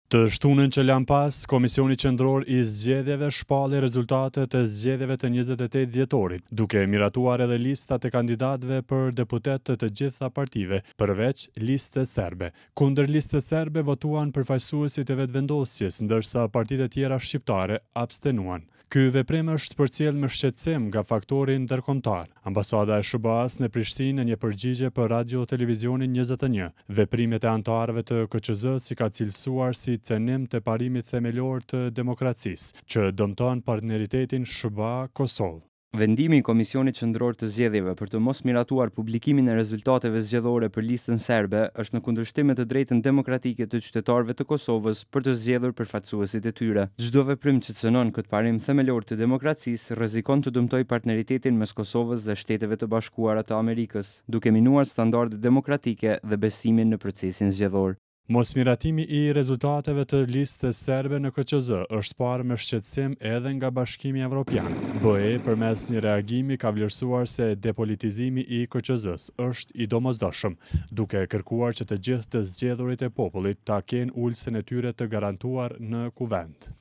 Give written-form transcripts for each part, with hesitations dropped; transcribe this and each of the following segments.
Të shtunën që lan pas, Komisioni Qendror i Zgjedhjeve shpalli rezultatet e zgjedhjeve të 28 dhjetorit, duke miratuar edhe listat e kandidatëve për deputet të gjitha partive, përveç listës serbe. Kundër listës serbe votuan përfaqësuesit e vetëvendosjes, ndërsa partitë e tjera shqiptare abstenuan. Ky veprim është përcjell me shqetësim nga faktori ndërkombëtar. Ambasada e SBA-s në Prishtinë në një përgjigje për Radio Televizionin 21, veprimet e anëtarëve të KQZ-s i ka cilësuar si cenim të parimit themelor të demokracisë, që dëmton partneritetin SBA-Kosovë. Vendimi i Komisionit Qendror të Zgjedhjeve për të mos miratuar publikimin e rezultateve zgjedhore për listën serbe është në kundërshtim me të drejtën demokratike të qytetarëve të Kosovës për të zgjedhur përfaqësuesit e tyre. Çdo veprim që cënon këtë parim themelor të demokracisë rrezikon të dëmtojë partneritetin mes Kosovës dhe Shteteve të Bashkuara të Amerikës, duke minuar standardet demokratike dhe besimin në procesin zgjedhor. Mosmiratimi i rezultateve të listës serbe në KQZ është parë me shqetësim edhe nga Bashkimi Evropian. BE përmes një reagimi ka vlerësuar se depolitizimi i KQZ-s është i domosdoshëm, duke kërkuar që të gjithë të zgjedhurit e popullit ta kenë ulsen e tyre të garantuar në kuvend.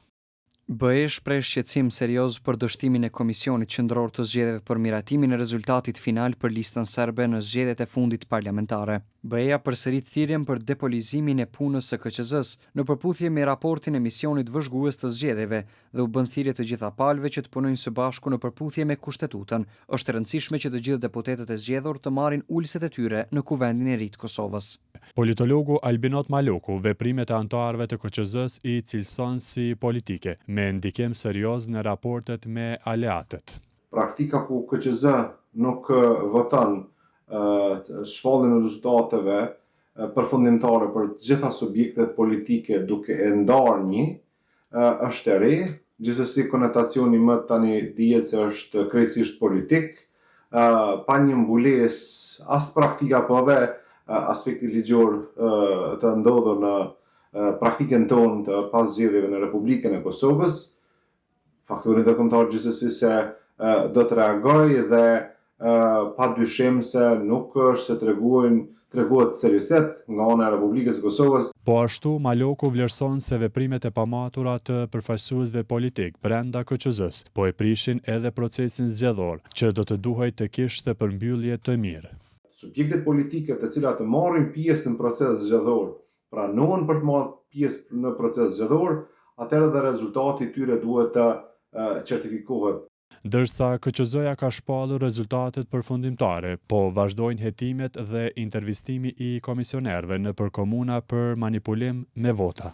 BE shpreh shqetësim serioz për dështimin e Komisionit Qendror të Zgjedhjeve për miratimin e rezultatit final për listën serbe në zgjedhjet e fundit parlamentare. BE-ja përsërit thirrjen për depolitizimin e punës së KQZ-s në përputhje me raportin e misionit vëzhgues të zgjedhjeve dhe u bën thirrje të gjitha palëve që të punojnë së bashku në përputhje me kushtetutën. Është e rëndësishme që të gjithë deputetët e zgjedhur të marrin ulset e tyre në kuvendin e ri të Kosovës. Politologu Albinot Maloku veprimet e anëtarëve të KQZ-s i cilëson si politike, me ndikim serioz në raportet me aleatët. Praktika ku KQZ nuk voton shpalljen e rezultateve përfundimtare për të gjitha subjektet politike duke e ndarë një është e re, gjithsesi konotacioni më tani dihet se është krejtësisht politik, pa një mbulesë as praktika po edhe aspekti ligjor të ndodhur në praktikën tonë të pas zgjedhjeve në Republikën e Kosovës. Faktori ndërkombëtar gjithsesi se do të reagojë dhe pa dyshim se nuk është se treguohet seriozet nga ana e Republikës së Kosovës. Po ashtu, Maloku vlerëson se veprimet e pamatura të përfaqësuesve politik brenda KQZ-s po e prishin edhe procesin zgjedhor, që do të duhej të kishte përmbyllje të mirë. Subjektet politike të cilat të marrin pjesë në proces zgjedhor, pranohen për të marrë pjesë në proces zgjedhor, atëherë dhe rezultati i tyre duhet të certifikohet. Ndërsa KQZ-ja ka shpallur rezultatet përfundimtare, po vazhdojnë hetimet dhe intervistimi i komisionerëve nëpër komuna për manipulim me vota.